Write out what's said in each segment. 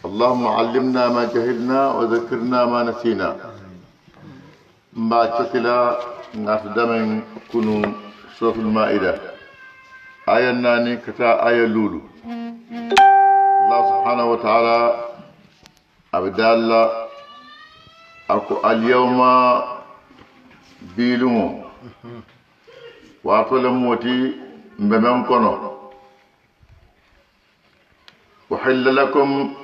اللهم علمنا ما جهلنا وذكرنا ما نسينا ما تكلا نافدمن كنو سورة المائدة آية ناني كتا آية لولو الله سبحانه وتعالى أبدال أكو اليوم بيلومو وأطول موتي مبمن كنو وحل لكم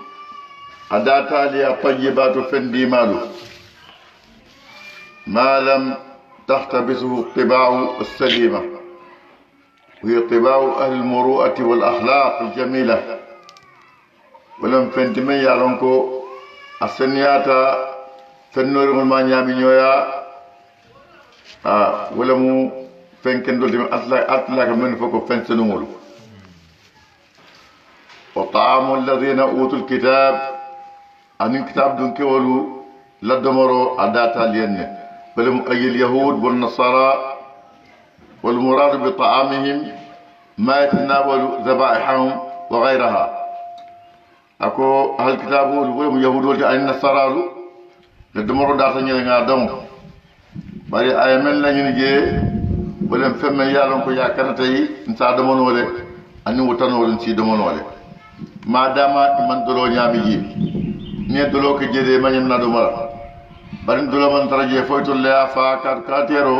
أداتا لي طيبات فندي مالو ما لم تحتبسه الطباع السليمة وهي طباع أهل المروءة والأخلاق الجميلة ولم فندمي يالونكو السنياتا فنور المانيا بنيويا ولم فنكن دول أطلق من فوق فنسنمولو وطعام الذين أوتوا الكتاب أن الكتاب دون كولو لدمرو أداتا لين بلهم أي اليهود والنصارى والمراد بطعامهم ما يتناول ذبائحهم وغيرها أكو أهل الكتاب ولهم يهود والجاء النصارى لدمرو داتا نيغا دم bari ay men lañu je bolem femme yalon ko yakana tay nta domonole ani wutanole ci domonole madama iman dolo ñami ji ne dolo ko jede mañam na do mara bari dolo man taraje foyto le afa katero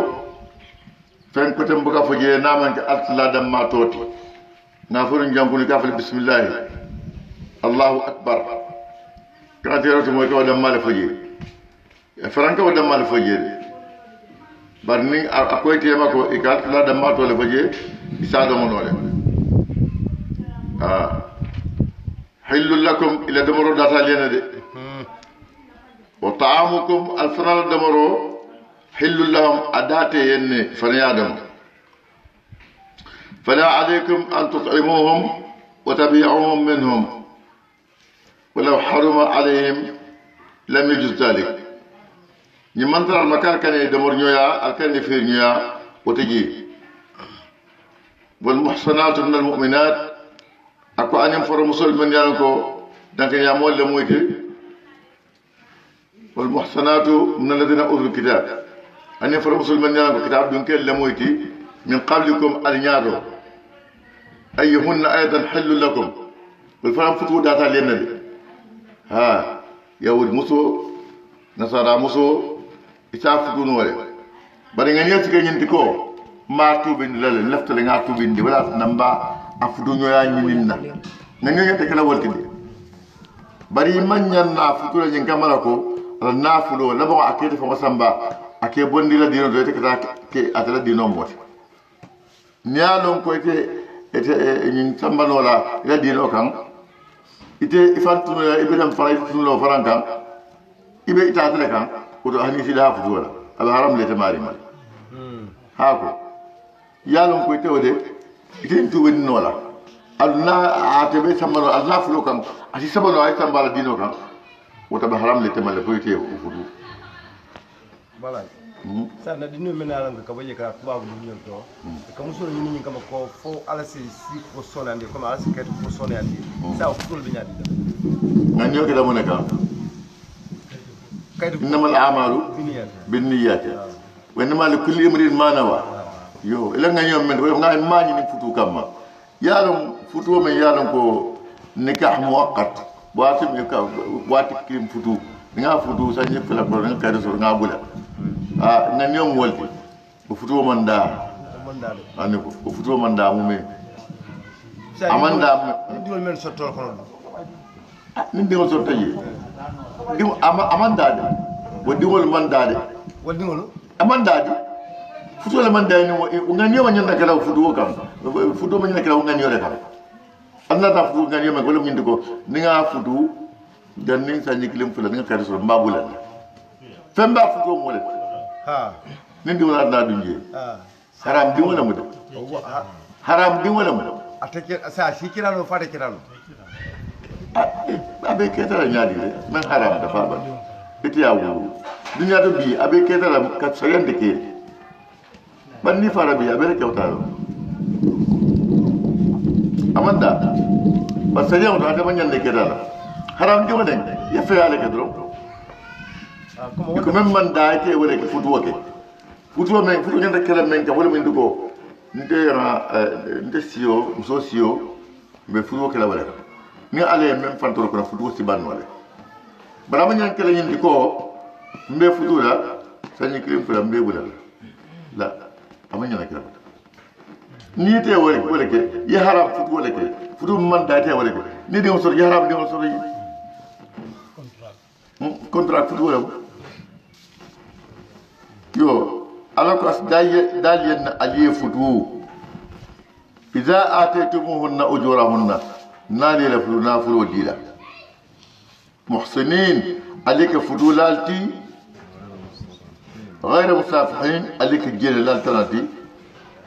fen ko tem buka foje naman ke atla dam ma toti na furu jangul ka fal bismillah allahu akbar katero to moy ko dam mal foje franka o dam mal foje bar ni akoy tema ko ikat la dam ma to le foje isa do monole حل لكم إلى دمرو داتا لينا دي وطعامكم الفنال دمرو حل لهم أداتي ين فنيادم فلا عليكم أن تطعموهم وتبيعوهم منهم ولو حرم عليهم لم يجوز ذلك نمانتر المكان كان يدمر نيويا الكان يفير نيويا وتجي والمحصنات من المؤمنات ako anem foro musulman yalan ko danka ya molle moyti wal muhsanatu min alladhina utul kitab anem foro musulman yalan ko kitab dun kel le moyti min qablikum al nyado ayyuhunna aidan hallu lakum wal faram futu data lenna ha yawul muso nasara muso ita futu no wale bari ngani yati ke nyinti ko ma tubin lale laftale nga tubin di wala namba afudu ñoya ñininna nga ñoñete kala woltide bari manñan na futula ñin kamala ko ala nafulo labo akete fa masamba ake bondi la dino doyte kata ke atala dino moti ñalon ko ete ñin sambano la ila dino kan ite ifantuno ya ibedam fara tuno farankan ibe itatale kan ko do hani sida futu wala ala haram le tamari mal hako yalon ko ite wode ite tu wen nola adna atebe samano Allah fulo kan asi sabano ay sambala dino kan wota ba haram le temale foyte ko fudu balay sa na dino menala nga kabaye ka babu dino to ka muso ni ni kama ko fo ala si ko sonande comme ala si ket ko sonande sa ko fulo binyadi nga ñoke da mo neka kaydu innamal a'malu binniyat wa innamal likulli imrin ma nawa yo ila nga ñom men nga mañi ni futu kamma yalon futu men yalon ko nikah muaqqat wati me ka wati kim futu nga futu sa ñepp la ko nga kaydo so nga bula nga ñom wolti bu futu man da ani ko bu futu man da mu me amanda diol men so tol kono ni diol so tayi dim amanda de wo diol man da de wo diol amanda de futu la man dayni ngani ma nyanda kala futu kam futu ma nyanda kala ngani yore kam anna ta futu ngani ma golum nyindi ko ni nga futu dan ni sa nyikilim fula ni nga kadi so mbabula femba futu mo le ha ni ndi wala na dunje haram di wala mo haram di wala mo atake sa shi kirano fata kirano abe ketara nyaadi de man haram da fa ba itiya wu dunya do bi abe ketara ka sayande ke banni fara bi abere kewtaro amanda basariya to ata manyan ne kedala haram joma den ya feyale ke dro ko même man da te wala ke futu woke futu men futu nyanda kala men ka wala men dugo nte siyo muso siyo be futu woke la wala ni ale même fantoro ko futu si ban wala bara ma nyan kala nyindi ko mbe futu la sanyi krim fula mbe bulal la amanya na kala ni te wala ke ya haram futu wala ke futu man da te wala ke ni de so ya haram de so contrat futu wala yo ala ko dal yen aliye futu idza ataytumuhunna ujurahunna nali la futu na futu dila muhsinin عليك فضولاتي غير مسافحين عليك الجلالاتي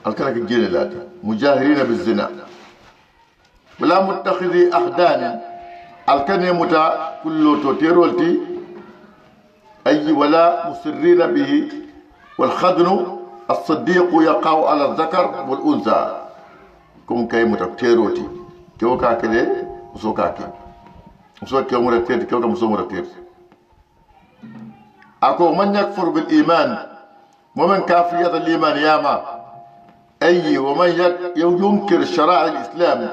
الكلك الجلالاتي مجاهرين بالزنا ولا متخذي أخدان الكن متى كل توتيرولتي أي ولا مسرين به والخدن الصديق يقع على الذكر والأنثى كم كي متكتيروتي كيو كاكلي وسو كاكي وسو كيو مرتير كيو كمسو مرتير أكو من يكفر بالإيمان ومن كافرية الإيمان ياما أي ومن ينكر شرائع الإسلام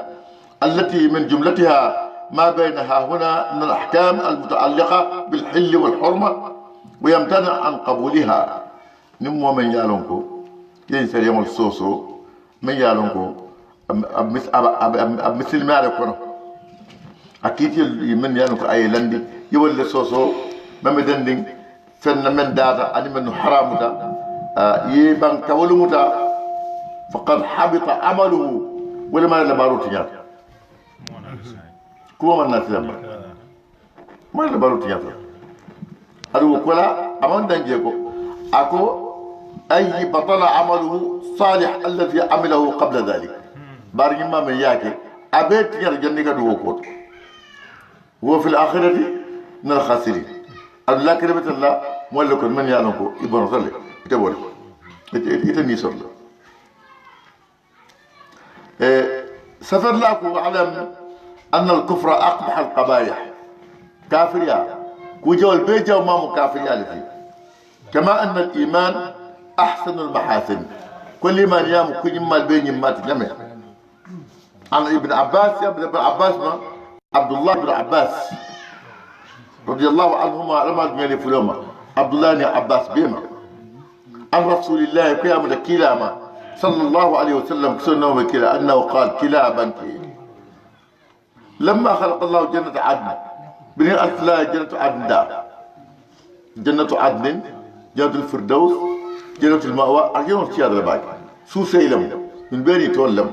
التي من جملتها ما بينها هنا من الأحكام المتعلقة بالحل والحرمة ويمتنع عن قبولها نمو من يالونكو ينسر يوم الصوصو من يالونكو مثل ما يكون أكيد من يالونكو أي لندي يولي الصوصو ممدندين فن من داتا أني من حرام دا يبان كولو متا فقد حبط عمله ولا ما لبارو تيات كوا من الناس لما ما لبارو تيات أدو كلا أمان دنجيكو أكو أي بطل عمله صالح الذي عمله قبل ذلك بارك ما من ياكي أبيت يرجعني كدو كوت هو في الآخرة من الخاسرين الله كريمة الله مولك من يعلمكم ابن صلي تقول إتني صلى سفر لكم علم أن الكفر أقبح القبائح كافر يا كوجو البيجا وما مكافر يا لفي كما أن الإيمان أحسن المحاسن كل ما يام كل ما البين ما تجمع عن ابن عباس يا ابن عباس ما عبد الله بن عباس رضي الله عنهما لما تميل فلوما عبد الله بن عباس بيما عن رسول الله قيام الكلامة صلى الله عليه وسلم سنة وكلا أنه قال كلابا لما خلق الله جنة عدن بني أصلا جنة عدن دا جنة عدن جنة الفردوس جنة المأوى أجيون سيادة الباقي سو سيلم من بيني تولم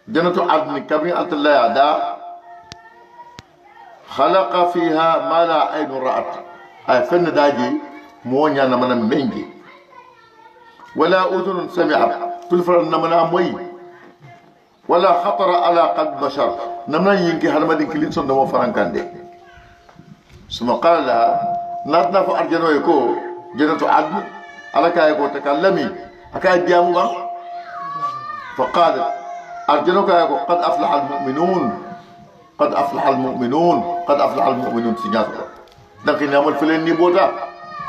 جنة عدن كبني أصلا دا خلق فيها ما لا عين رأت أي فن داجي مونيا نمنا منجي ولا أذن سمعت تلفر نمنا موي ولا خطر على قلب بشر نمنا ينكي هرمدين كلينسون دمو فرانكان دي ثم قال لها ناتنا فأرجنو يكو جنة عدن على كايكو تكلمي أكاي ديامو فقالت أرجنو كايكو قد أفلح المؤمنون قد أفلح المؤمنون قد أفلح المؤمنون سيجاسة لكن يعمل فلين نيبوتا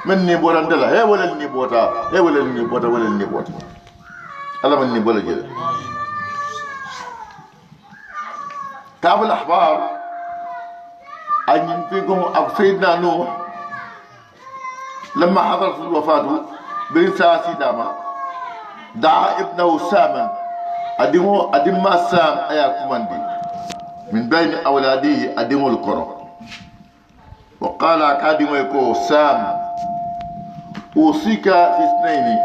من نيبوتا ندلا هي ولا النيبوتا هي ولا النيبوتا ولا النيبوتا ألا من نيبوتا جدا كعب الأحبار أن ينفيكم سيدنا نوح لما حضرت الوفاة برنسا سيداما دعا ابنه ساما أدمى سام أياكم عندي من بين أولاده أدموا القرى وقال أكاديمو يكو سام أوصيك في اثنين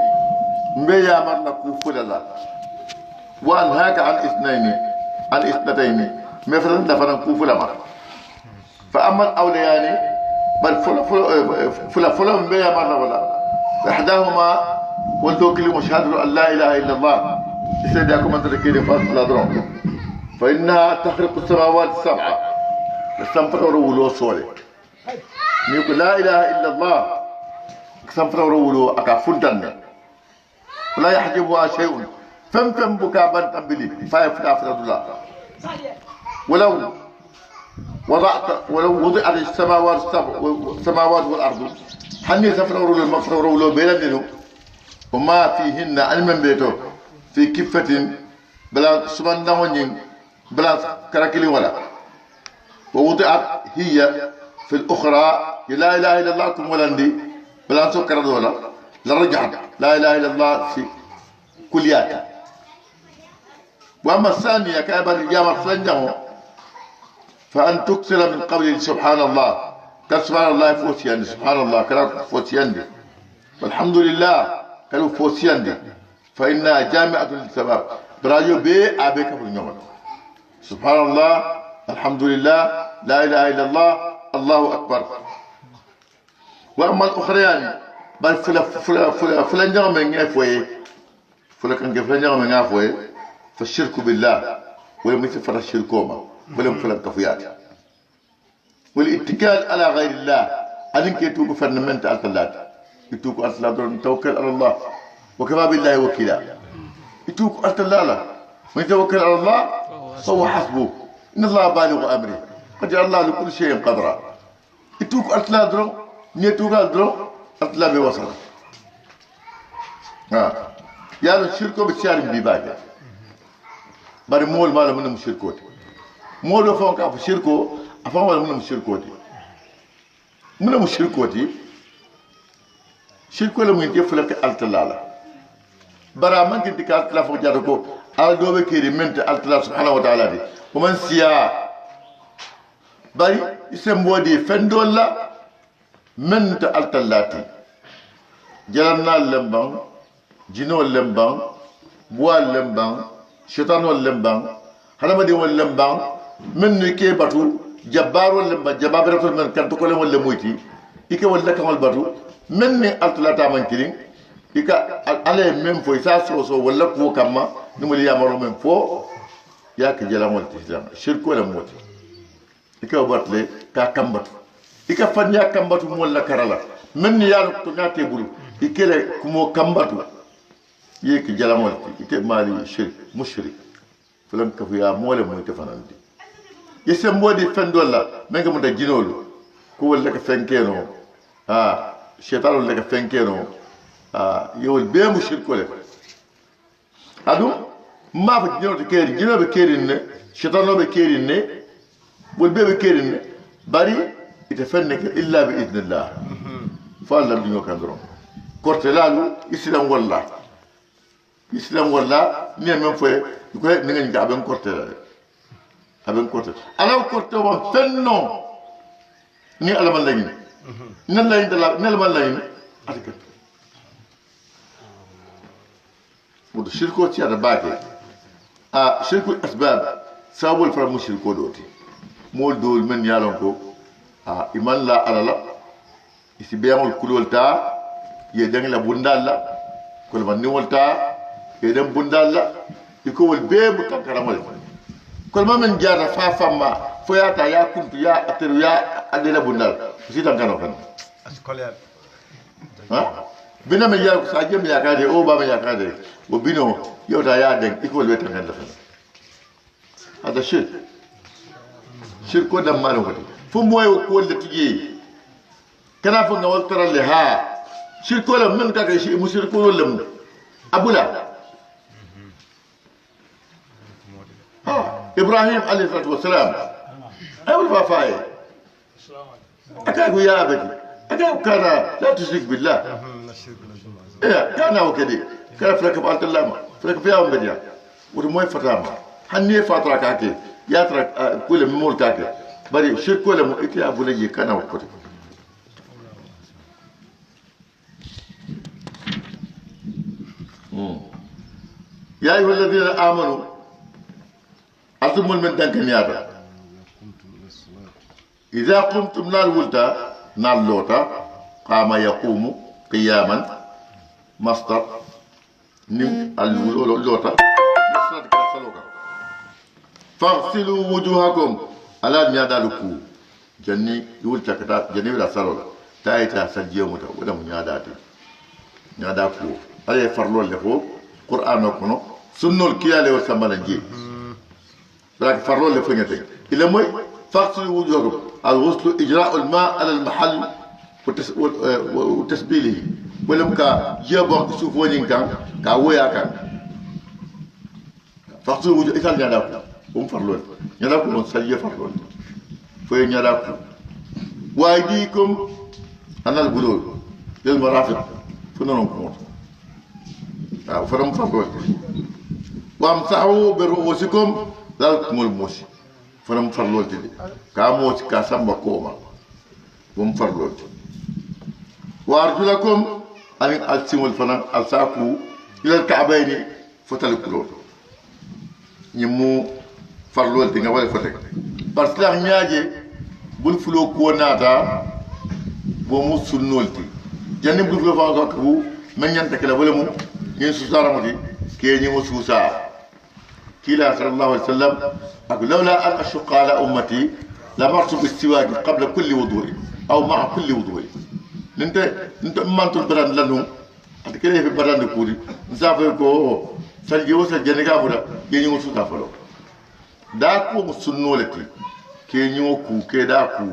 مبيا مرنا كوفل الله وأنهاك عن اثنتين مثلا لفنا كوفل الله فأما الأوليان بل فلا مبيا مرنا ولا إحداهما ولدو كلمة شهادة أن لا إله إلا الله إسلام أن تذكيري فاصل أدرون فإنها تخرق السماوات السبعة استنفر ولو صولي نيقول لا إله إلا الله استنفر ولو أكافنتن ولا يحجبها شيء فم بكابا تنبلي فيفتح فرد الله ولو ولو وضعت السماوات والارض حني تفرور المفرور لو بلدنو وما فيهن علم بيتو في كفة بلا سبحان داونين بلا كراكلي ولا ووضعت هي في الأخرى لا إله إلا الله كم ولندي بلا سكر ولا لرجعت لا إله إلا الله في كليات. وأما الثانية كأبا الجامع سنجمه فأن تكثر من قول سبحان الله سبحان الله فوسيان سبحان الله كلام فوسيان والحمد لله كلام فوسيان فإنها جامعة للثواب برايو بي أبي كفر نيوم سبحان الله الحمد لله لا إله إلا الله الله أكبر. وأما الأخريان بل فلان جرم من يفوي فلان جرم من يفوي فالشرك بالله ولم يتفر الشركوما ولم فلان كفيات والاتكال على غير الله أنك يتوقع فرنمنت على الثلاث يتوقع على الثلاث توكل على الله وكفى بالله وكيلا يتوقع على الثلاث من يتوكل على الله فهو حسبه إن الله بالغ أمره قد جعل الله لكل شيء قدرا يتوقع على الثلاث درو نيتوقع على درو الثلاث بوصل يا الشركة بتشارك بباقي bari mool mala mun mu shirkoti mool fon ka fu shirko afan wala mun mu shirkoti shirko la mun defula ka altala bara man ki dikal altala fo jado ko al do be kiri mente altala subhanahu wa ta'ala di ko man siya bari isem wodi fendolla mente altalati jalanna lembang jino lembang boal lembang شيطان واللمبان حرمدي واللمبان من كي باتو جبار واللمبان جبابرة من كان تقول ولا مويتي إيك ولا كمان باتو من أطلع من كريم إيك على من فوي ساسوسو ولا كو كما نملي يامرو من فو ياك جلام والتسلام شرك ولا موت إيك وباتلي كم باتو إيك فنيا كم باتو مولا كرالا من يالك تناتي بلو إيك له كمو كم باتو يك جلامولتي يك مالي شرك مشرك فلان كفيا مولا مو تفناندي يسم مودي فندولا منغا مو دجينولو كو لك فنكينو شيطان لك فنكينو يول بي مشرك ولا ادو ما في جينو كيري جينو بكيرين شيطان لو بكيرين بول بي بكيرين باري يتفنك الا باذن الله فالله دينو كاندرو كورتلالو اسلام والله islam walla ni men foye ko ni ngani ga ben korte ala korte wa fenno ni ala man lagi nan lay dala nel man lay atika wudu shirko ci ada baake shirku asbab sabul fra mushriko doti mol dol men yalon ko iman la alala isi beyamul kulolta ye dangla bundalla ko man ni wolta idan bundalla iko wal bebu tankaramal kol ma men jara fa famma foyata ya kuntu ya ateru ya adela bundal si tankano kan askoler bina men ya sa jem ya kade o ba men ya kade bo bino yota ya den iko wal tankal da hada shirk ko dam malo ko fu moy ko wal tigi kana fa nga wal taral ha shirk ko la men ka kay shi musirko wal lam abula إبراهيم عليه الصلاة والسلام أول فافاي أكاكو يا أبدي أكاكو كان لا تشرك بالله إيه كان هو كذي كان فلك بألت اللامة فلك فيها من بديا ورموي فتامة هني فترة كاكي ياترك كل مول كاكي بري شرك كل مؤتي أبو لي كان هو كذي يا أيها الذين آمنوا أتم من دنك نياتا إذا قمتم نال ولتا نال لوتا قام يقوم قياما مصدر نم اللوتا مصدر كسلوكا فاغسلوا وجوهكم على نيادا لكو جني يولتا كتا جني ولا سلولا تايتا سجيو متا ولا نيادا نيادا كو علي فرلول لفو قرآن نكونو سنول كيالي وسمانا جي لكن فرلول لفنيتك إلا موي فاغسلوا وجوهكم. الغسل إجراء الماء على المحل وتسبيله ولم كا جابوا سوفونين كا ويا كان فاغسلوا وجوه إثال نياداكو فرلون نياداكو من سلية فرلون فهي نياداكو وأيديكم أنا البلول للمرافق فنون كمون فرم فرلون وامسحوا برؤوسكم ذلكم الموسي فرم فرلون تدي كاموسي كاسم بكوما وم فرلون وأرجلكم أن ألسم الفنان ألساكو إلى الكعبين فتلكلون ñimu farlol di nga wala fotek parce que la ñaaje bul fulo ko nata bo mu sunnolti janni bul fulo fa ko bu men ñanta kala wala mu ñen su saramati ke ñi mo suusa kila sallallahu alaihi wasallam ak lawla an ashqa ala ummati la martu bis siwak qabla kulli wudu'i aw ma'a kulli wudu'i nte mantul baran lanu at kele fi baran ko di nsafa ko salji wo sa jeniga buda ke ñi suuta falo da ko sunnolati ke ñi ku ke da ku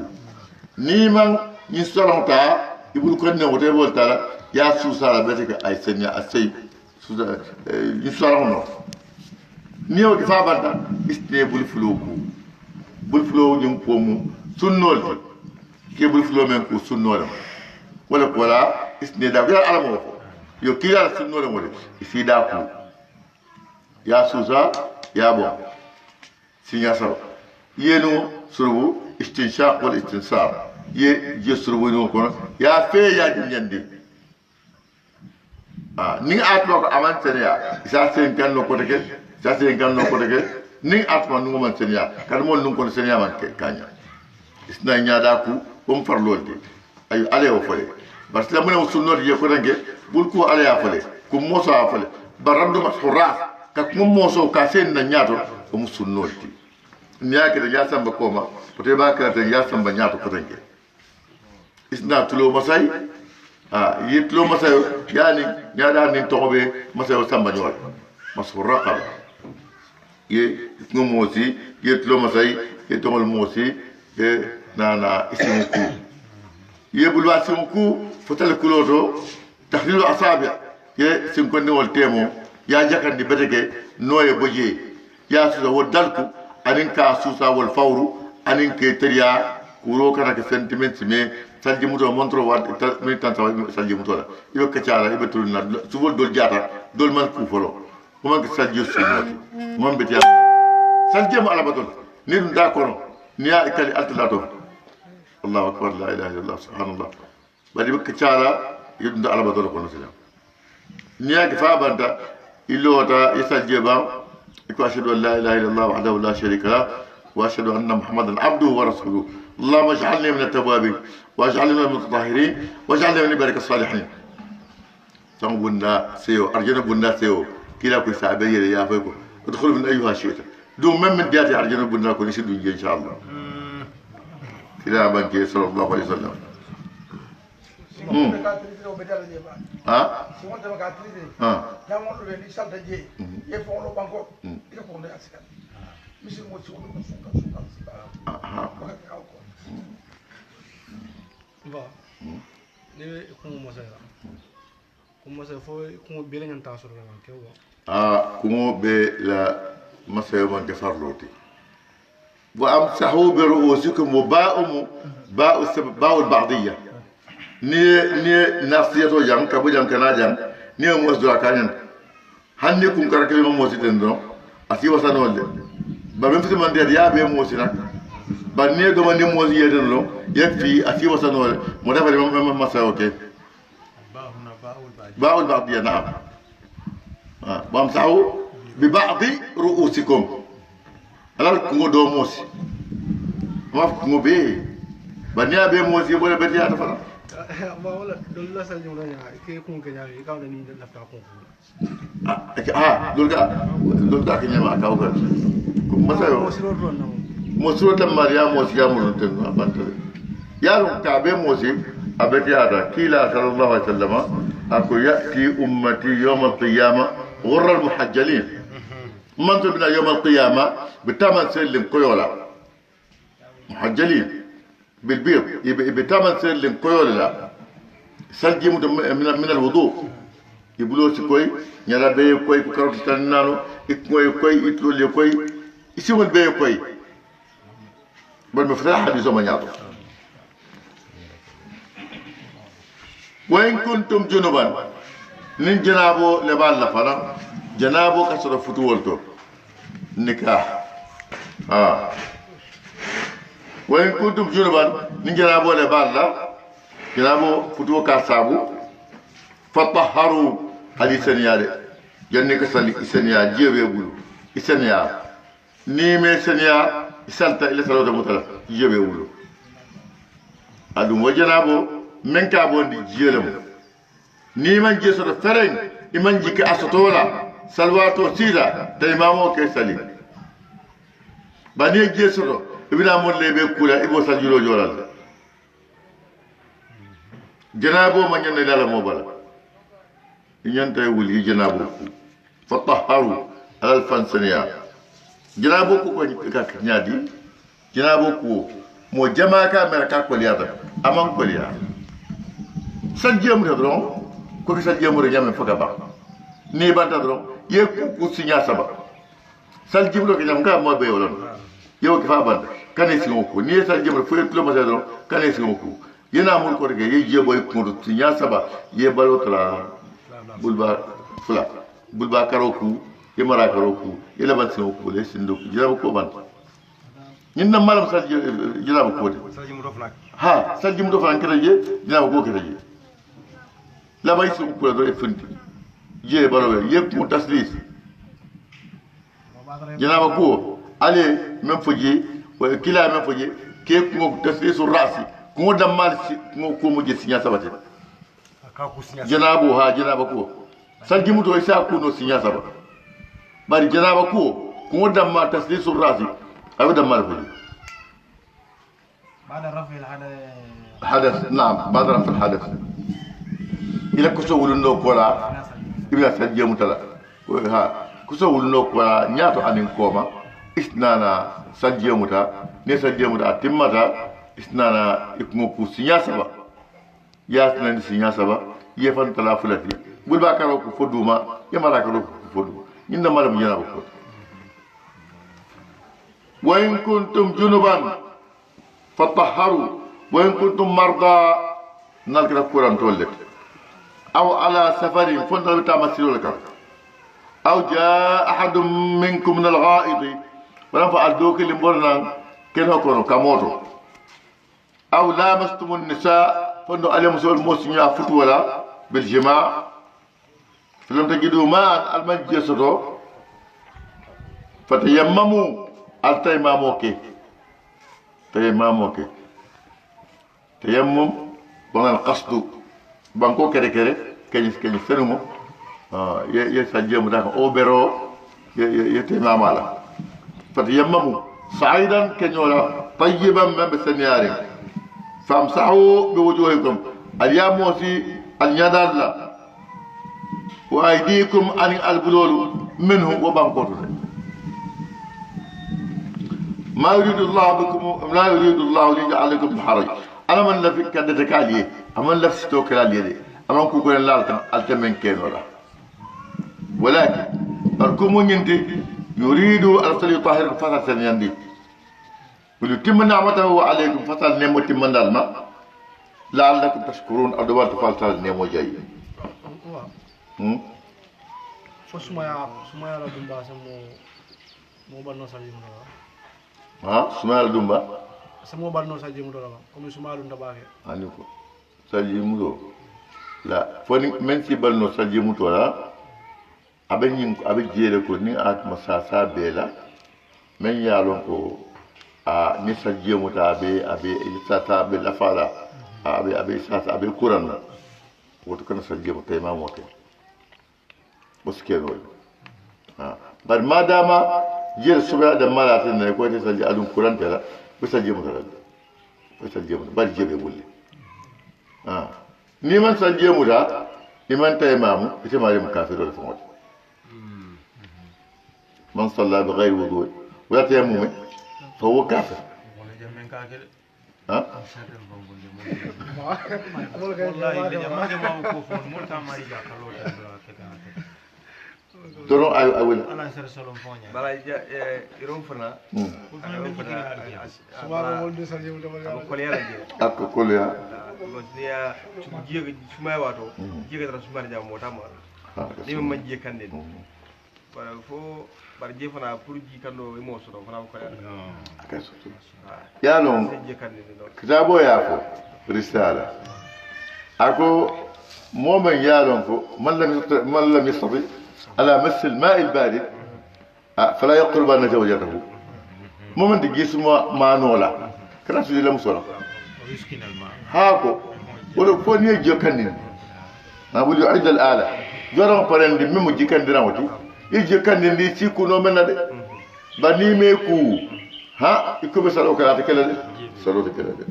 ni man ñi soronta ibul ko ne wote volta ya suusa la bete ka ay senya asay suusa ñi soronno ni o fa banda iste bul fulo ku bul fulo ñum ko mu sunnolti ke bul fulo men ku sunnolam wala isne da ga alamo yo kila sunnolam wala isi da ku ya suusa ya bo sinya saro yenu surbu istinshaq wal istinsar je surbu no kono ya fe ya nyandi ni atlo ko aman tenya isa sen kan no ko teke sa sen kan no ko teke ni atma no man tenya kan mon no ko tenya man kanya isna nyaada ku bom farlolde ay ale o fole parce que mo sunno je ko range bul ko ale ya fole ko moso a fole barandu mashuraf ka ko moso ka sen na nyaato ko musunnolti niya ke ya samba koma pote ba ka tan ya samba nyaato ko range isna tulo masai yitlo masay yani nyaada ni tobe masay samba nyol masur raqab ye ngomosi yitlo masay ye tongol mosi e nana isimuku ye bulwa simuku fotal kuloto tahlilu asabi ye sinkonni wol temo ya jakandi beteke noye boje ya suza wodalku anin ka susa wal fawru anin ke teriya kuro kana ke sentiment me salji muto montro wat mi tan salji muto la ibe kacala ibe tulna subol dol jata dol man ku folo ko man ke salji sunoti mon be tiya salji mo ala batol ni dum da kono ni ya ikali altalato Allahu akbar la ilaha illallah subhanallah bari be kacala yidum ala batol kono sila ni ya ke fa banta ilota isalji ba iko ashhadu an la ilaha illallah wahdahu la sharika la wa ashhadu anna muhammadan abduhu wa rasuluhu اللهم اجعلني من التوابين واجعلني من المتطهرين واجعلني من عبادك الصالحين تم بنا سيو ارجنا بنا سيو كلا كل سعبيه يا فيكو ادخل من ايها شئت دون من دياتي ارجنا بنا كل شيء ان شاء الله كلا بنك صلى الله عليه وسلم Ba ne kuma masaya kuma masaya fo kuma bele nyan ta soro la ke wa kuma be la masaya man ke farloti wa amsahu bi ru'usikum wa ba'u al ba'diyya ni nasiyato jam ka bu jam kana jam ni mo do kanyan hanne kum karakele mo siten do asi wasanolle ba même fi man de ya be mo sinak ba ne do man mo yeden lo yakfi asi wasanole mo defal mom masawo ke ba'ul ba'diyya na'am wamsahu bi ba'di ru'usikum alal ko do mosi ma ko be ba ne be mosi bo be ya tafa ba wala dol la sa ñu la ke ko ke ñaari ka na ni la fa ko dol ga ke ñama ka ko masayo mosuro tan mariya mosi ya mun tan abantale yaro ka be mosi abeti ada kila sallallahu alaihi wasallam ako yati ummati yawm al-qiyamah ghurra al-muhajjalin man tubna yawm al-qiyamah bitaman sallim koyola محجلين بالبيض بتمن سير لنكويول لا سلجي من الوضوء يبلو سكوي نيلا بي كوي كاروت تانانو اكوي كوي يتلو كوي يسيمول بي كوي بل مفتاح حديث ما يعطو وإن كنتم جنوبا نين جنابو لبال لفنا جنابو كسر فتوولتو نكاح وإن كنتم جنوبا نين جنابو لبال لا جنابو فتو كاسابو فطهروا هذه سنيا جنك سالي سنيا جيبه بولو سنيا نيمه سنيا سالتا الى صلاه المطلق جيبه بولو ادم وجنابو من كابوندي جيلم نيمان جيسو فرين ايمان جيك اسطولا سلواتو سيدا تيمامو كيسالي باني جيسو ابنا مول ليبه كولا ابو سجلو جولال جنابو ما ñane dala mo bala ñante wuli janabu fatahharu al fansaniya janabu ko ka ñadi janabu ko mo jamaaka mer ka ko liata amam ko liya san jëm dron ko san jëm re ñame faga ba ni banta dron ye ku sinya saba sal jëm do ko ñam ka mo be wolon yow ki fa banta kané si ko ni sal jëm re fo tulo ma dron kané si ko yena mul ko rege ye jeboy ko sinya saba ye balotla bulba fula bulba karoku ye mara karoku ye laban sino ko le sindo ko jaba ko ban ñin na malam sal jaba ko de ha sal jim do fa kete je jaba ko kete je la bay su ko do e funti je balo ye ko taslis jaba ko ale même foje wa kila même foje ke ko taslisu rasi ko dammal ko mo je sinya sabate janabu ha janaba ko salgi muto isa kuno sinya saba bari janaba ko damma taslisu rasi abada marfu بعد رفع حدث نعم بعد رفع الحدث الى كسول نو كولا ابن سجي متلا ها كسول نو كولا نياتو انين كوما اسنانا سجي متا ne سجي متا timmata isnana ikmo ku sinya saba yasna ni sinya saba yefan tala fulati bulba karo ko foduma yamara karo ko fodu inna malam yana ko wa in kuntum junuban fatahharu wa in kuntum marda nalkira quran tollet aw ala safarin fonda tamasilo laka aw jaa ahadun minkum min al-gha'id wa fa aduki limborna keno kono kamoto aw lamastum an-nisa فانه عليهم سؤال موسم يعفت ولا بالجماع فلم تجدوا ماء المنجسة فتيمموا التيماموك تيماموك تيمم بنا القصد بانكو كده كده كني سنمو يسجم داك او برو يتيمام على فتيمموا صعيدا كنيولا طيبا من بسنيارين فامسحوا بوجوهكم الياموسي اليدال وايديكم عن البلول منه وبانكوتو ما يريد الله بكم لا يريد الله ليجعل لكم الحرج انا من لفك كدتك عليه اما لفس توكل عليه اما كوكو لالتم التمن كينولا ولكن اركم ينتي يريد ان يطهر فتاه يندي ولتم نعمته عليكم فتال نعمة تمن دالما لعلكم تشكرون أدوات فالتال نعمة جاي فسمايا لا دمبا سمو مو بانو سالي مدولا ها سمايا لا دمبا سمو بانو سالي مدولا كوم سمايا دمبا باكي انيكو سالي مدو لا فوني منسي بانو سالي مدولا ابن جيره ko ni at masasa bela men yalon ko ni sajje muta abe sata be lafala abe sata abe kuran wato kana sajje muta imam wote boskeno bar madama jir suba da malata ne ko ta sajje alun kuran tara ko sajje muta bar jebe bulle ni man sajje muta iman ta imamu ita ma mu kafiru da famo man salla bi ghairi wudu wala tayammum فهو كافر ha doron ay wala bala iron fana subhana wol de sanje wol ko leela je ak ko leya dia jiga sumay wato jiga dara sumar jam mota ma ni ma je kande wala fo bar je fana pour ji kando mo so fana ko leela akaso ya non kitabo ya ko risala ako momen ya lon ko man lam yastati على مس الماء البارد فلا يقرب أن زوجته ممن تجيس ما نولا كنا سيدي لمسولا هاكو ولو فوني يجيو كنين نقول يعد الآلة جرام فرند ممو جي كندنا وتي يجيو كنين دي سيكو نو منا دي بني ميكو ها يكو بسالو كلا تكلا دي سالو تكلا دي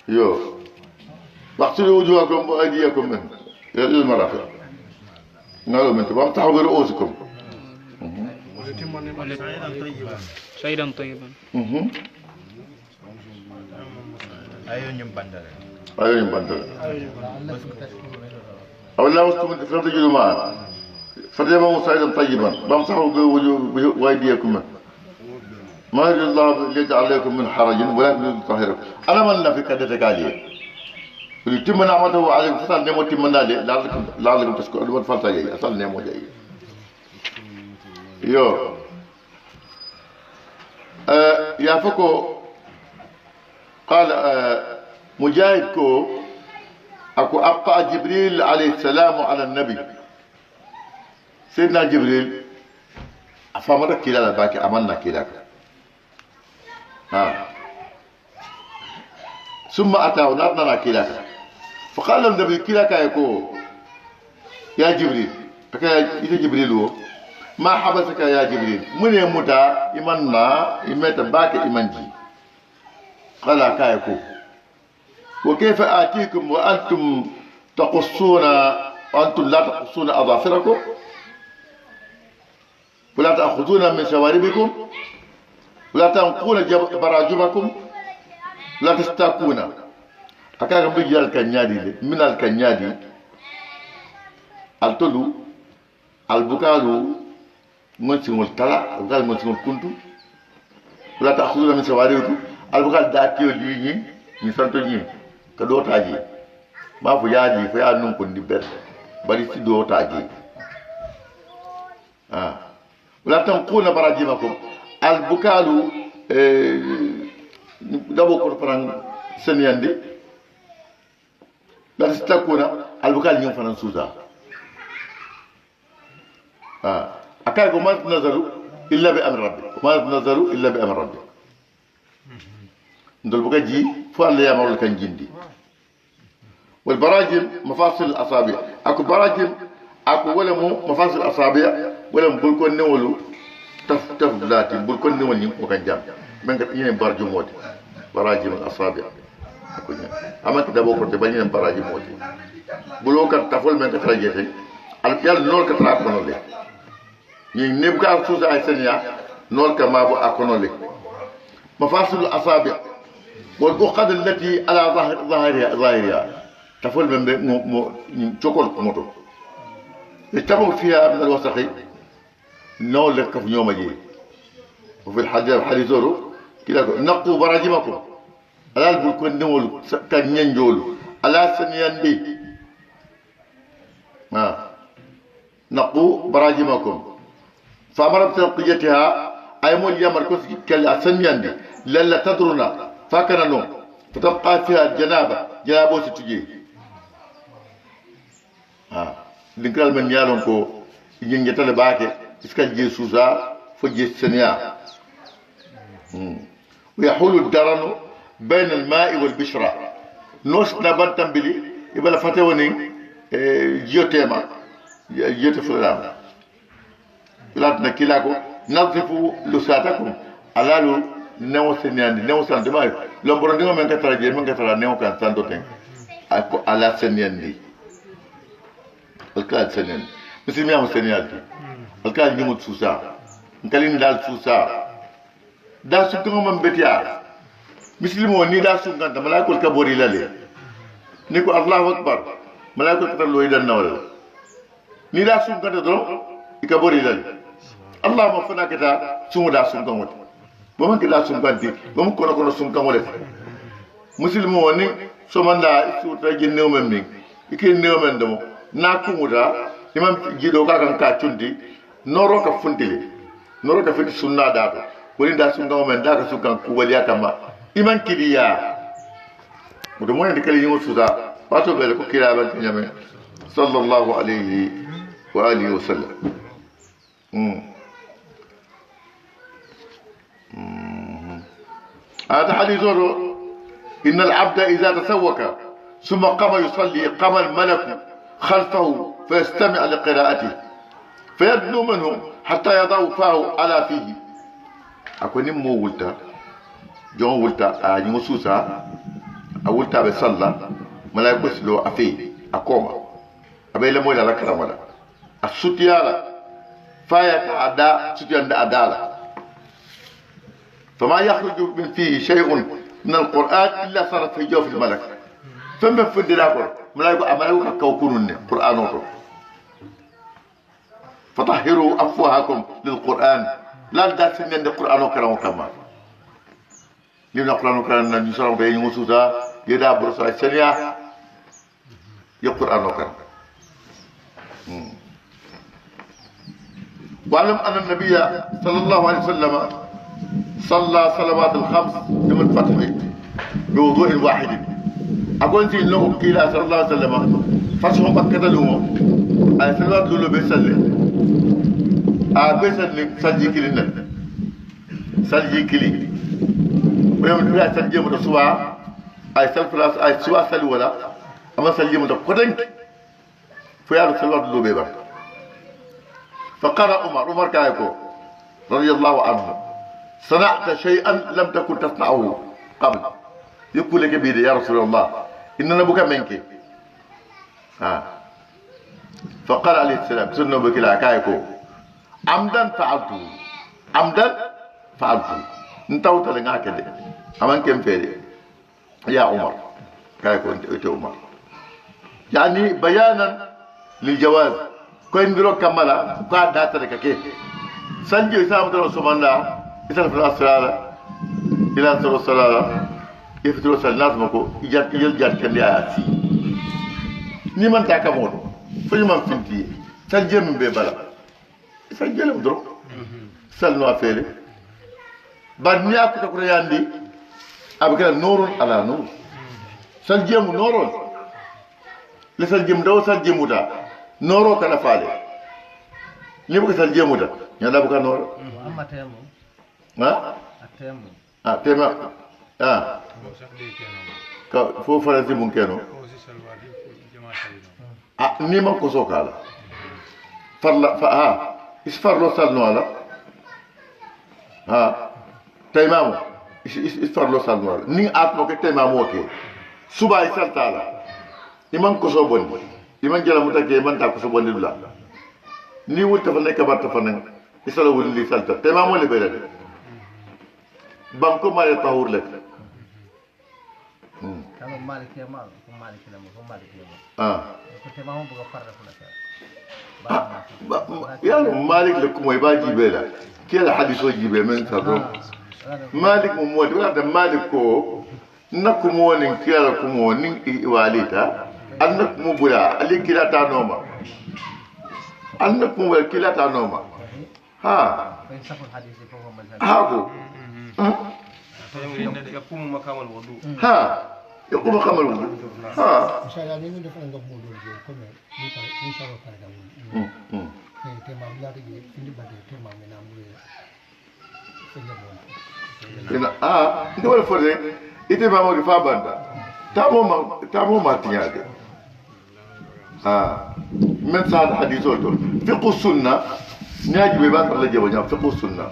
يو واغسلوا وجوهكم وايديكم منه الى المرافق قالوا من وامسحوا برؤوسكم سيدا طيبا ايون بندر او لا وستم لم تجدوا معا فتيمموا سعيدا طيبا وامسحوا وايديكم منه ما يريد الله ليجعل عليكم من حرج ولكن يطهركم انا من لا في كدتك عليه تم نعمته عليكم فصل نعمه تم لعلكم تشكرون والفلسفه جاي اصل نعمه جاي يو يا فكو قال مجاهد كو اكو ابقى جبريل عليه السلام على النبي سيدنا جبريل افهمت كلا باكي امنا كلا ثم اتاه نادنا كلا فقال النبي كلا كايكو يا جبريل إذا جبريل هو ما حبسك يا جبريل من يموتا إيماننا إيمت باك إيمانجي قال كايكو وكيف آتيكم وأنتم تقصون وأنتم لا تقصون أظافركم ولا تأخذون من شواربكم ولا تنقون براجمكم لا تستاكون أكاك بيجي الكنيادي من الكنيادي التلو البكالو منسم التلا البكال منسم الكنتو ولا تأخذون من شواربكم البكال داتيو جيني نسانتو جيني كدو تاجي ما فياجي فيا نونكون دي بيت بل سيدو تاجي ولا تنقون براجمكم البكالو دابو كورفران سنياندي لا تستكون البكال نيوم فران سوزا أكاكو ما تنزلوا إلا بأمر ربي ما تنزلوا إلا بأمر ربي ندول بكا جي فوال يا مولى كان جندي والبراجم مفاصل الأصابع أكو براجم أكو ولا مو مفاصل الأصابع ولا بولكون نولو تف بلاتي بولكون نول نيم وكان جام من كتير براجم موتي براجم الأصابع أكو نيم أما كتابو كنت بني براجم موتي بلوكان تفول من كتراجيتي الكيال نول كتراك منولي نبقى سوزا أيسانيا نول كمابو أكونولي مفاصل الأصابع والأخذ التي على ظاهرها تفول من شوكول موتو اتبعوا فيها من الوسخ نول لك في يوم جي وفي الحديث زورو كده نقوا براجمكم على البلكون نول كان ينجول على سنيان دي نقوا براجمكم فأمر بتنقيتها أي مول يمر كوسكي كلا سنيان دي للا تدرنا فكنا نو فتبقى فيها جنابه ستجي لنكال من يالون كو ينجتال باكي اسكال جي سوزا فجي سنيا ويحول الدرن بين الماء والبشرة نوش نبان بلي يبقى فتوني جيوتيما جيوتي فلان بلاتنا كيلاكو نظفوا لساتكم علالو نيو سنياندي نيو سانتماي لومبروندينغو من كترا جي من كترا نيو كان سانتوتين اكو على سنياندي الكاد سنياندي مسلمي ام سنياندي alka ni mut susa nkalin dal susa da su ko man betiya muslimo ni da su nganta malaikul kabori lale ni ko allahu akbar malaikul katallo idan nawal ni da su nganta do ikabori lale allah ma fana kita sumu da su ngam bama kila sun ganti bama kono sun kamole muslimo ni so manda su ta jinnew men ni ike new men demo na kumuda imam jido ka kan ka tundi noro ka funtili noro ka fiti sunna da to woni da sun gawo men da ka sun kan ku waliya kama iman kiliya mudo mo ne kali yimo suda pato bele ko kila ban nyame sallallahu alayhi wa alihi wa sallam هذا حديث إن العبد إذا تسوك ثم قام يصلي قام الملك خلفه فيستمع لقراءته فيدنو منه حتى يضع فاه على فيه أكون مو ولتا جون ولتا أني مسوسا أولتا بصلى ملاك سلو أفي أقوم أبي لمو إلى الكلام ولا السوتيالا فايا أدا سوتيان أدالا فما يخرج من فيه شيء من القرآن إلا صار في جوف الملك فما في الدلاغر ملاك أملاك كوكونن قرآن فطهروا أفواهكم للقرآن لا تدس من القرآن كلام كما لأن القرآن كلام النبي صلى الله عليه وسلم يدا برسول السنية يقرآن كلام واعلم أن النبي صلى الله عليه وسلم صلى صلوات الخمس يوم الفتح بوضوء واحد أقول زين له كلا صلى الله عليه وسلم فتح مكة له أي صلوات له بيسلي بيسلي سلجي كلنا سلجي كلي ويوم الفلاس سلجي متسوا أي سلفلاس أي سوا سلي ولا أما سلجي متقدنك فيا صلوات له بيبر فقرأ عمر كايكو رضي الله عنه صنعت شيئا لم تكن تصنعه قبل يقول لك بيدي يا رسول الله إننا بك منك فقال عليه السلام سنة بك لا كايكو عمدا فعلته انتوت لنا كده أمان كم فيدي يا عمر كايكو انت عمر يعني بيانا للجواز كوين بيرو كمالا قاعد داترك كيف سنجي سامت رسول الله إذا في الأسرار إلى سر السرارة يفتروا الناس مكو يجار كلي آياتي نيمان تاكامونو فيمان فينتي سنجي من بيبالا سنجي لهم درو سلنوا فيلي بنيا كتكرا ياندي أبكرا نور على نور سنجي من نور لسنجي مدو سنجي مدا نورو كان فالي نيبك سنجي مدا يلا بكا نور أما تيمو tema ka fo faransi mun keno ni man ko sokala farla fa isfarlo salno ala taymamu isfarlo salno ala ni atmo ke taymamu ke suba isaltala iman ko so bondi iman jala mutake man ta ko so bondi dula ni wulta fa nekk barta fa nan isala wul li salta taymamu le belade banko mare tahur lek kalau malik ya mal ko malik la mo ko malik ya ko te mamu buga farra ko la ya malik le ko moy ba jibe la kila hadiso jibe men sado malik mo modi wala malik ko nakku mo nin kila ko mo nin walita annak mo bula ali kila ta noma annak mo wal kila ta noma ha ko يقوم مقام الوضوء يقوم مقام الوضوء ان شاء الله نيجي دفع عندك موضوع كم ان شاء الله كذا تمام لا تجي في بعد تمام من امور انت ولا فرق انت ما مو دفع بندا تامو ما تياده من ساعه حديثه فقه السنه ناجي بباطل الله جل فقه السنه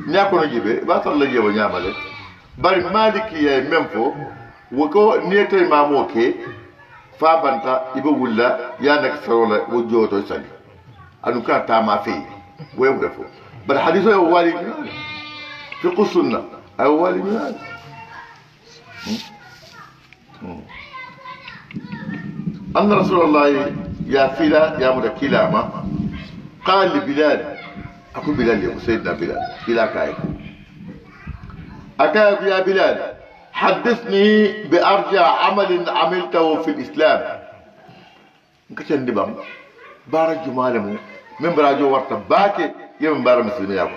نياكو نجيبه باطل الله جل وعلا bari maliki ya memfo woko nete mamoke fabanta ibe wulla ya nak sarola wo joto sali anuka ta ma fe ويمدفو بل حديثه والي فقه السنة والي من هذا أن رسول الله يا فيلا يا مدكيلا ما قال لبلال أقول بلال يا سيدنا بلال فيلا كايك أكايك يا بلال حدثني بأرجع عمل عملته في الإسلام كتن دبام بارك جمالمو من براجو ورطة باكي يمن بار مسلمي يابو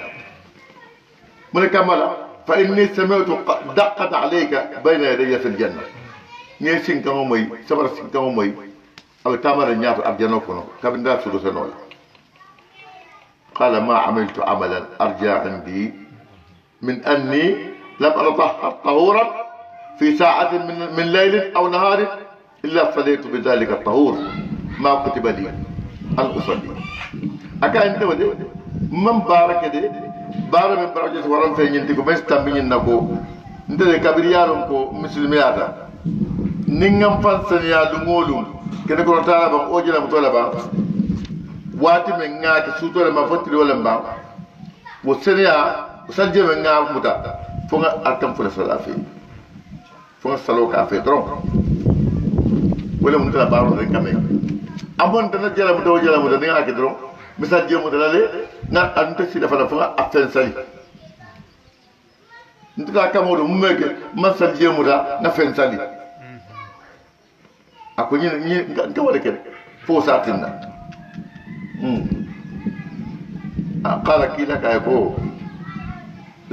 من كمالا فإني سمعت دقت عليك بين يدي في الجنة ني سينكامو موي سبر سينكامو موي أو تامر نياتو أرجانو كنو كابندا سودو سنولا قال ما عملت عملا أرجع عندي من أني لم أتطهر طهورا في ساعة من ليل أو نهار إلا صليت بذلك الطهور ما كتب لي أن أصلي أكا أنت ودي من بارك دي بارك من برجة ورم في ينتكو بس تنبين نكو أنت دي كبريارم كو مسلمياتا نينغم فانسانيا لنغولم كده كنو طالبا أوجنا مطالبا واتي من نغاك سوطولة ما فتري ولا مبا وسنيا وسنجي من نغاك متا فوق أركم فلا سلافي فوق سلوك أفي درون ولا مطلع بارو رين كمي أمون تنا جلا متو جلا متو نغاك درون مثال جيو متو لالي نا أنت سيلا فلا فوق أفن سالي نتلا كمودو ممك مثال جيو متو نفن سالي أكو ني نكوالي كده فوق ساتنا قال كيلا كايكو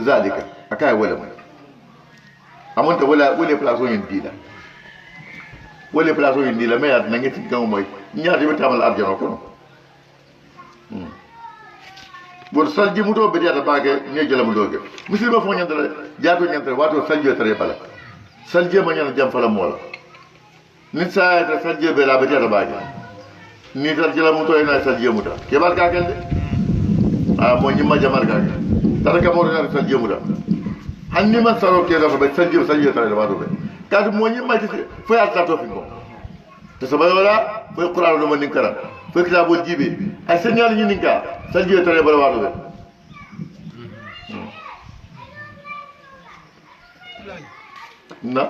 ذلك أكاي ولا من أمونت ولا بلاسو ينديلا ولا بلاسو ينديلا ما ياد نغيتي كاو موي نياتي بتامل أرجانو كنو بور سالجي مودو بدياتا باغي ني جلا مودو ge muslima fo nyandala jaato nyandala wato salje tare bala salje ma nyana jam fala mola nit sa ta salje be la bediyata baagi ni tar jela muto ina salje muta kebal ka kende mo nyima jamal ka tara ka mo na salje muta hanni man saro ke da be salje tare ba do be ka mo nyima ci fo ya ta to fi ko to so wala fo qur'an do man kara fo kitabul jibe ay senyal ni ninka salje tare ba do be na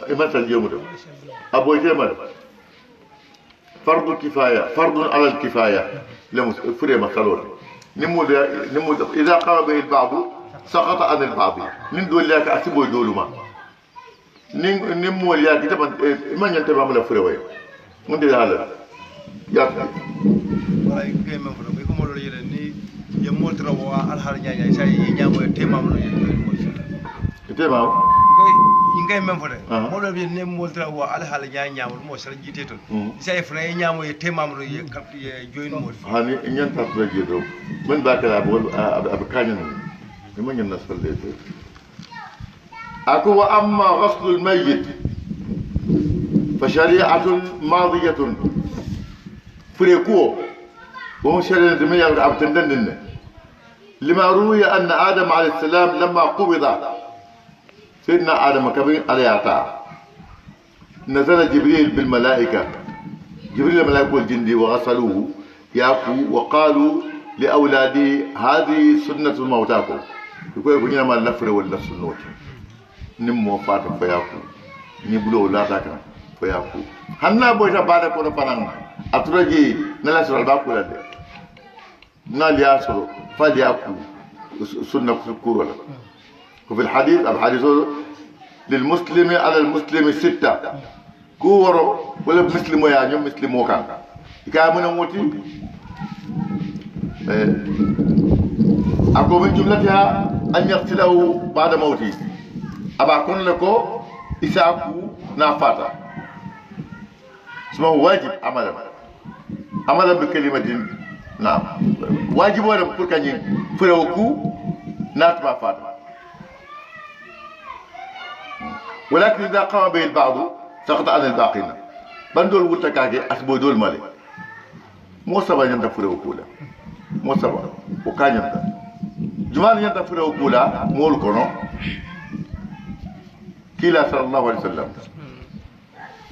مثل يوم أبو جمل فرض كفاية فرض على الكفاية فري مثلون نمود إذا قام به البعض سقط عن البعض نندول لك أسبوع دولما نمول يا كتاب من ينتبه من الفريوية من دي هذا يا wala ke men ko ko mo do yele ni ye mo tra wa al har nyaanya isa ye nyaamo te mam no ye mo te mam ngay men fode mo do bi ne mo tra wa al har nyaanya mo sar jite ton isa ye fra ye nyaamo ye te mam no ye kap ye join mo hani nyen ta tra jedo men ba kala bo ab kanyen ni mo nyen nasal de aku wa amma ghasl al mayyit fa shari'atun madiyatun فريكو وهم شرين دمية عبتندن لما روي أن آدم عليه السلام لما قبض سيدنا آدم كبير عليه عطاء نزل جبريل بالملائكة جبريل الملائكة والجندي وغسلوه ياكو وقالوا لأولاده هذه سنة موتاكم يقول يقول ما اللفر ولا السنوت نمو فاتم فياكو نبلو لا تاكنا فياكو هنا بوجه بعد كون فنان أترجي نلا سر الباكو لده نال ياسر فليأكل سنة كورة وفي الحديث الحديث للمسلم على المسلم 6 كورة ولا مسلم يعني مسلم وكان كامل موتي أقوم من جملتها أن يغسله بعد موته أبا أكون لكو إساكو نافاتا اسمه واجب عملا بكلمة نعم واجب ولا بقول كني فروكو ناتما فاتا ولكن إذا قام به البعض سقط عن الباقين بندول ولتكاكي أسبو دول مالي موسبا ينتا فروكو لا موسبا وكان ينتا جمال ينتا فروكو لا مول كونو كلا صلى الله عليه وسلم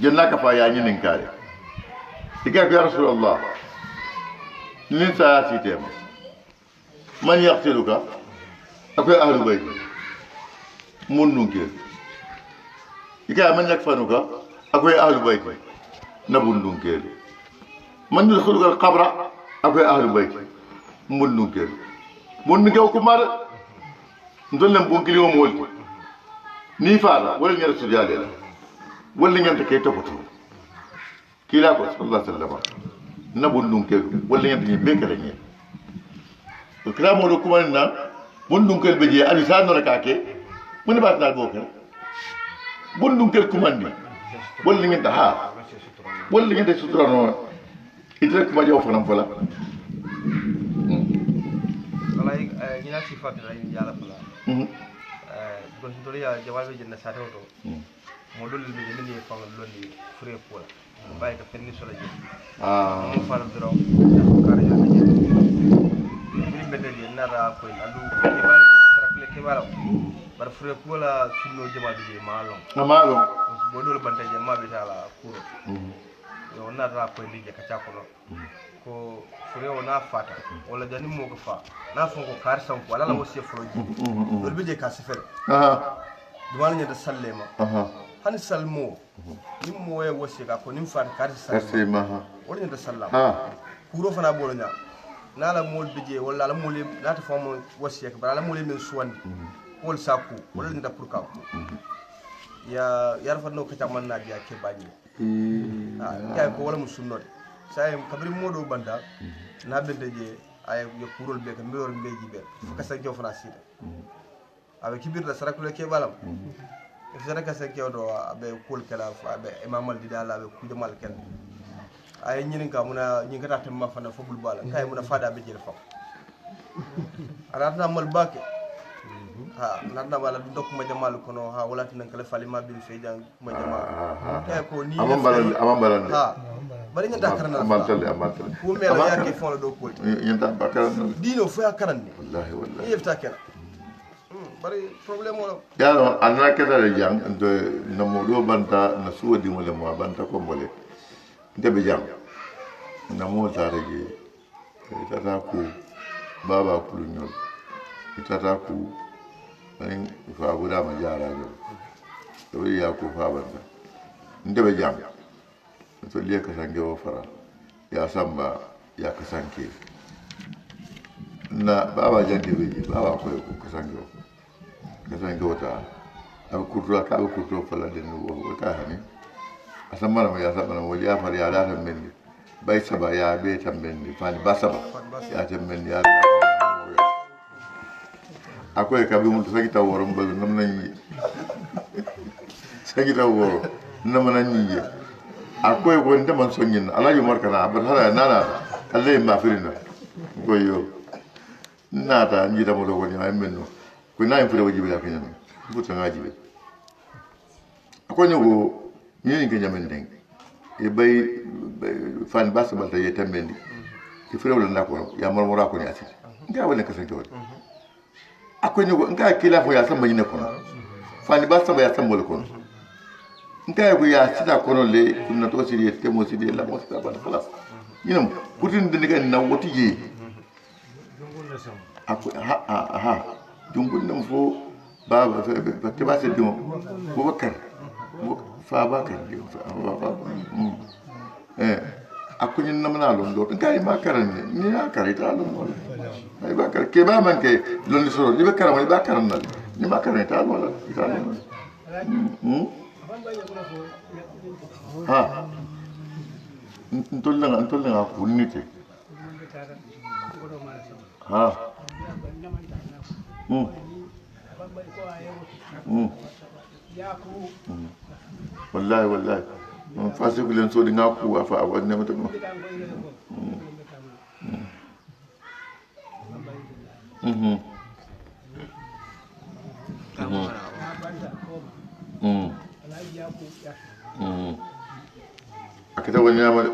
janna ka fa ya ñinin kare ika ya rasulullah nin sa tema man yaqtiluka akoy ahlu bayt mun nunke ika man yakfanuka akoy ahlu bayt nabun nunke man yadkhuluka al-qabra akoy ahlu bayt mun nunke mun nunke ko mar ndolem bon kili mo wolti ni faala wala ñara sujade la wala ñanta kay topato kila ko sallallahu alaihi wasallam nabun nunke wala ñanta ñi bekala ñi kramo do kumanna bundunkel be je ali sa no kake mun ba ta bokal bundunkel kumandi wol ni ngenta ha wol ni ngenta sutura no itre kuma jaw fanam fala walay ñina sifati la yalla fala gon dori ya jawabe jenna sa tawto mo dolli be jenni fa londi fure pola bay ka fenni solo je mo fala dro kare ya ni bedde je nara ko andu kebal traple kebal bar fure pola sunno jama be malon bo dol bante je ma be tala kuro yo nara ko lije ka chakono ko fure wona fata wala jani mo ko fa na fon ko kar sam ko ala la wasi folo ji dol be je ka sefel duwal nya da sallema han salmo nim mo e wasi ka ko nim fata kar sallema wala nya da sallama kuro fana bolo nya nala mol bije wala la mol nata famo wasi ka bala mol men suwandi wol saku wala nda pour ka ya yarfa no ka taman na biya ke bañi kay ko wala musunnode say kabri modo banda na bende je ay yo kurol be ka meyor mbeji be ka sa jow fana sita avec kibir da sarakule ke balam e fere ka sa ke do be kul kala be imamal di dala be ku jamal ken ay ñinin ka muna ñi ngata tam ma fana fobul bala kay muna fada be jël fa arata mal baake ha nanda bala dok ma jamal kono ha wala tan kala falima bin fejan ma jamal kay ko ni amambalan ha bari ñanta karana amantale ko mela yake fon do ko ñanta bakaran dino fo akarande wallahi yefta kala bari problème wala yalo anna kedare jang do namo do banta na suwadi wala mo banta ko mole ndebe jang namo tare ge tata ku baba ku ñol tata ku ani fa buda ma jara go to ya ku fa banta ndebe jang to liya ka sange wo fara ya samba ya ka sanke na baba jange beji baba ko ka sange wota abe kurto fala den wo ka hani asamara ma ya sabana wo ya fara ya da tan mendi bay saba ya be tan mendi fani basaba ya tan mendi ya akoy ka bi mu sagi taw woro mbal nam nañ sagi taw woro nam nañ ñi akoy ko ndema soñin alaji markana bar hala nana alle ma firina goyo nata ñi dama do ko ni ay menno ko na en fure wajibi la kanyam buta ngajibe ko ñugo ñi ngi ñamen deng e bay fan bas balta ye tembendi ci fure wala ndako ya marmora ko ni ati nga wala ka santo akoy ñugo nga kila fo ya samba ñi ne ko fan bas ba ya samba ko nta ko ya sita kono le kunna to sidi te mo sidi la mo sita ba khalas yinam putin de diga na woti je ako ha jungul nam fo baba ba te ba se dum ko bakar fa bakar ako nyin nam na lon do ngai ma karan ni ya karita lon ay bakar ke ba man ke lon ni soro ni bakar ma bakar na ni bakar ta wala ta ha ntolla kunite ha wallahi fasi kulen so di ngaku afa awanne mata mo akita wani amal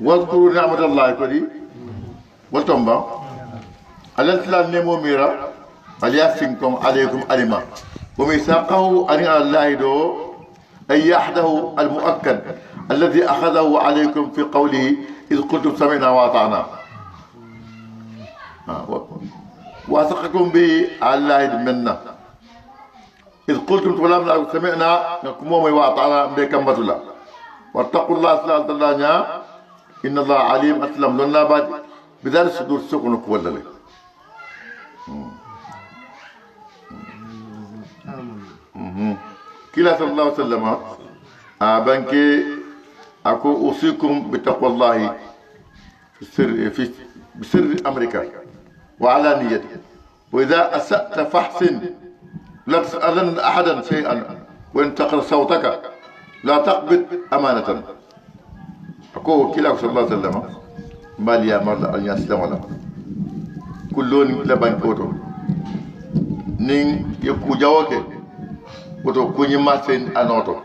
واذكروا نعمة الله كذي وتنبا على الإسلام نمو ميرا عليكم عليكم علما وميثاقه أن الله دو أي يحده المؤكد الذي أخذه عليكم في قوله إذ قلتم سمعنا وأطعنا واثقكم به على الله منا إذ قلتم سمعنا كمومي وأطعنا بكم بطلا واتقوا الله صلى الله عليه وسلم إن الله عليم أسلم لنا بعد بذلك صدور سكنك ولا لك كلا صلى الله عليه وسلم بانكي أكو أوصيكم بتقوى الله في بسر أمريكا وعلانيته وإذا أسأت فاحسن لا تسألن أحدا شيئا وإن تقر صوتك لا تقبض أمانة أكو كلا صلى الله عليه وسلم ماليا مرة أن يسلم له كلون لبان كوتو نين يكو جاوكي woto kuñima sen anoto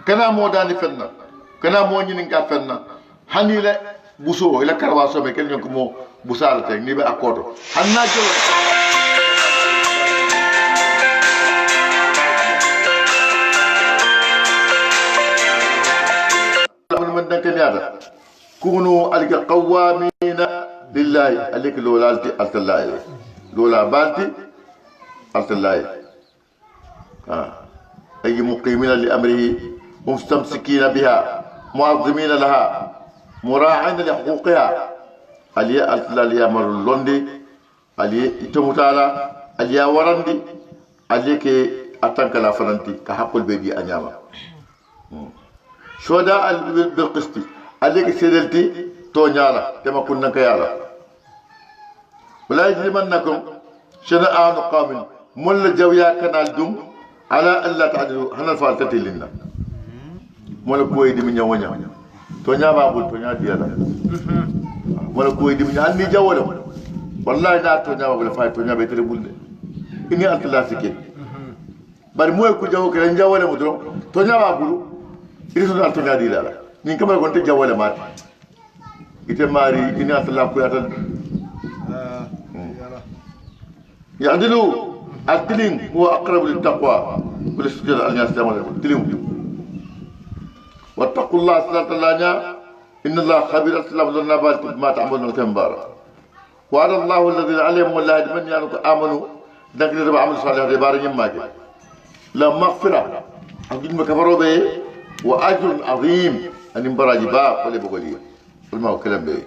kana modani fenna kana mo ñini nga fenna hanile buso ila karwaso be kel ñonko mo busala tek ni be akoto hanna jolo من دنك نيادا كونوا عليك قوامين لله عليك لولالتي الله لولا بالتي الله أي مقيمين لأمره مستمسكين بها معظمين لها مراعين لحقوقها علي ألتلا مر اللوندي علي إتمتالا علي ورندي علي كي أتنك لا فرنتي كحق البيبي أنياما شهداء بالقسط علي كي سيدلتي تونيالا كما كنا كيالا ولا يجرمنكم شنآن قوم مل جويا كنال دوم على ألا تعدلوا هنا فالتتي لنا مولا كوي دي من يوانيا تونيا بابول تونيا ديالا مولا كوي دي من يوانيا جاولا والله نا تونيا بابول فاي تونيا بيتري بول إني أنت لا سكين بار موي كو جاو كرن جاولا مدرو تونيا بابول إرسو دال تونيا ديالا نين كما كنت جاولا مات إتي ماري إني أنت لا كوي أتن يعدلوا التلين هو أقرب للتقوى والاستجابة على الناس التلين واتقوا الله صلاة الله إن الله خبير أسلام لنا ما تعملون الكنبارة وعلى الله الذين عليهم والله من آمنوا ذكر ربع عمل صالح ربار يماك لا مغفرة أجل ما كفروا به وأجر عظيم أن ينبرا جباب ولا بقوليه ما هو كلام به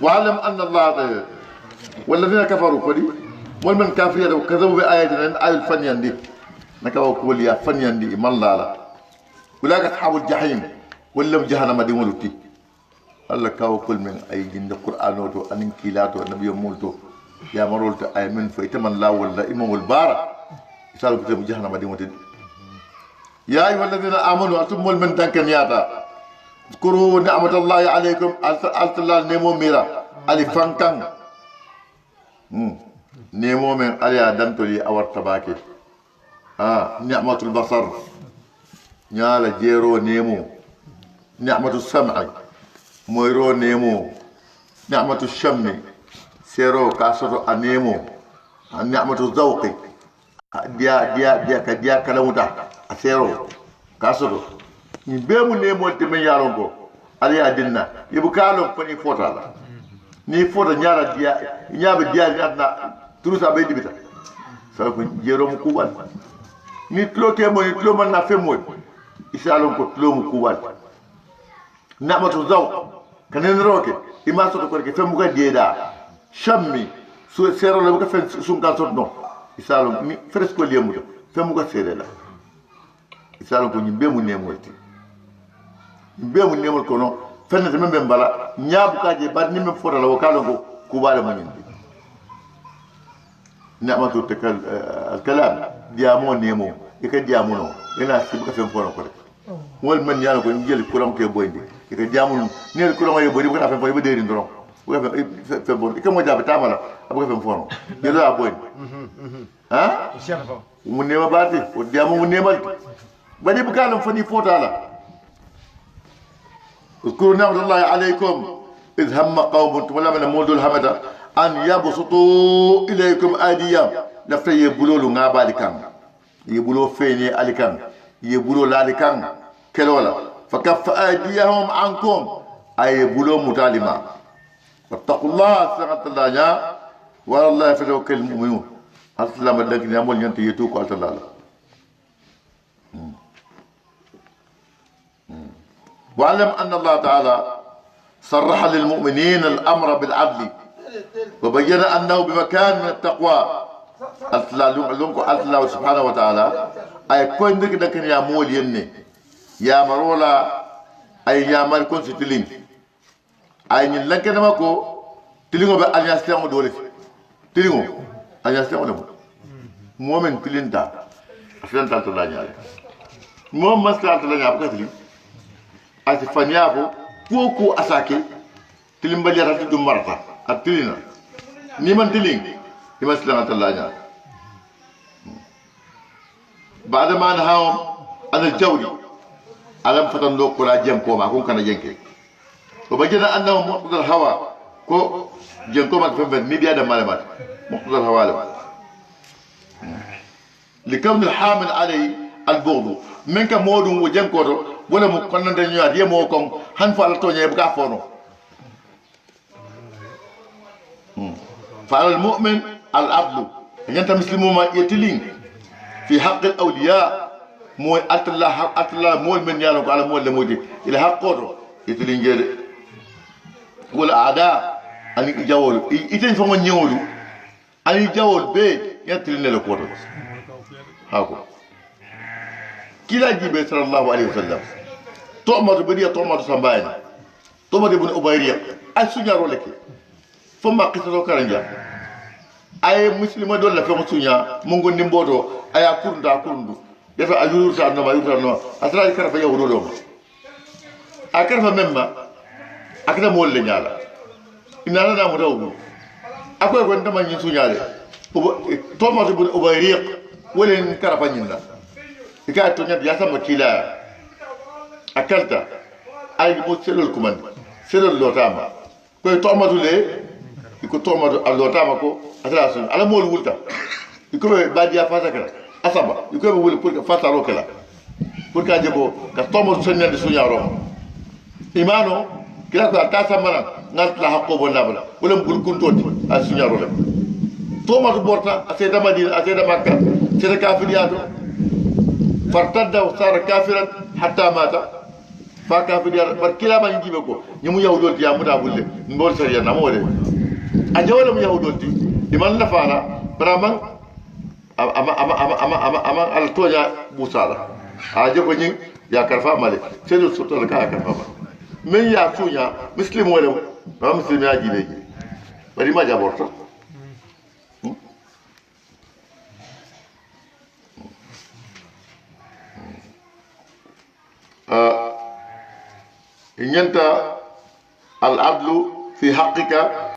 وعلم أن الله والذين كفروا كولي والمن كافرين وكذبوا بآياتنا إن آية الفنيان دي نكوا كولي فنيان دي من لا أولئك أصحاب الجحيم ولم جهنم دي مولتي الله كاو كل من أي جند القرآن وتو أن كيلاتو النبي مولتو يا مرولت أي من فيتمن لا ولا إمام البارة يسالوا كتب جهنم دي مولتي يا أيها الذين آمنوا أتم من تنكن ياتا اذكروا نعمة الله عليكم ألت الله نيمو ميرا علي فانكان نيمو من عليا دنتولي أور تباكي نعمة البصر نيالا جيرو نيمو نعمة السمع مويرو نيمو نعمة الشم سيرو كاسرو أنيمو نعمة الذوق ديا كلاموتا أسيرو كاسرو نبيمو نيمو تمن يارونكو عليا دينا يبكالو فني فوتا ni fota nyaara dia nyaabe dia ni adna turusa be dibita sa ko jero mu kubal ni tlo ke mo ni tlo man na fe mo isalon ko tlo mu kubal namatu zaw kanen roke ima so ko ke fe mu ga dieda shammi so sero le ko fe sun kan sot no isalon ni fresco liemu fe mu ga sere la isalon ko nyimbe mu nemoti be mu nemol ko no fenn te membe mbala nyaabu kaje bad ni mem fota la wakalo ko kubale manin نعمة الكلام ديامون نيمو يك ديامونو ينا سيبك فين فورو كو wol man yalla ko jël kuram ke boyndi ke diamul ne kuram ay boyndi ko na fa fay ba deeri ndoro ko fe bon ke mo jabe tamala abu fe fono yelo a boyndi ha mu nema baati o diamu mu nemal bani bu kalam fani fotala اذكروا نعمة الله عليكم إذ هم قوم ولا من مولد الهمدة أن يبسطوا إليكم أيديهم lafta ye bulolu ngabali kan ye bulo feyni ali kan ye bulo lali kan kelola fa kaffa aydiyahum ankum ay bulo mutalima wattaqullah sanatallanya wa allah fatawakkal mu'minun aslama dak ni amol ñante yetu ko altalla واعلم ان الله تعالى صرح للمؤمنين الامر بالعدل وبين انه بمكان من التقوى الله سبحانه وتعالى اي كون دك دك يا مول يني يا مرولا اي يا مال كون ستلين اي ني لنك نمako tilingo be alliance mo dole tilingo alliance mo dole momen tilinta afenta to la nyaale mom masla to la nyaab ko tilin ati fanyabo koko asake tilimbali rati dum marata atilina ni man tiling ni masla to la nyaale بعد ما نهاهم عن الجوري ألم فتن لو كلا جنكو ما كون كان جنكي وبجنا أنهم مقتضى الهوى كو جنكو ما كفن ميديا دم معلومات مقتضى الهوى لهم لكون الحامل عليه البغض منك مودون وجنكو ولا مقنن دنيا دي موكم هنفع لتوني يبقى فونو فعلى المؤمن العدل أنت مسلم ما يتلين في حق الأولياء مو أتلا مول من يالك على مول لمودي إلى حق قدر يتلين والأعداء أن يجاول يتلين فمن يولو أن يجاول بي يتلين لقدر هاكو كلا جيبه صلى الله عليه وسلم تؤمر بديا تؤمر سامباين تؤمر ابن أبيريا أسنيا رولك فما قصة كرنجا أي مسلم دول لا فهم سنيا مونغو نيمبودو أي أكورندو defa ajuru sa no mayuta no asra kara fa yahudo do akara fa memma akada mo le nyala inana na mo dawu akoy ko ndama nyi suñale to ma to bu ubayriq wala kara fa nyinda ika to nyat ya sama kila akalta ay mo selol command selol lotama ko to ma dule ko to ma lotama ko asra sun ala mo wulta ko be badia fa sakara asaba yuko be wul pour fata rokela pour ka jebo ka tomo sonnande sunya rom imano kila ko ta samana ngal la hakko bo nabla wala bul kuntoti a sunya rom tomo to borta aseda madina aseda makka seda kafiriyato fartadda wa sara kafiran hatta mata fa kafiriyat bar kila ma njibe ko nyimu yawdolti ya muda bulle mbol sariya namode a jawala mu yawdolti iman la fala braman ama altonya busala aje ko nyin ya karfa male sai da sultan da ka karfa ba men ya tunya muslim wala ba muslim ya jibe bari ma jaborta inyanta al adlu fi haqqika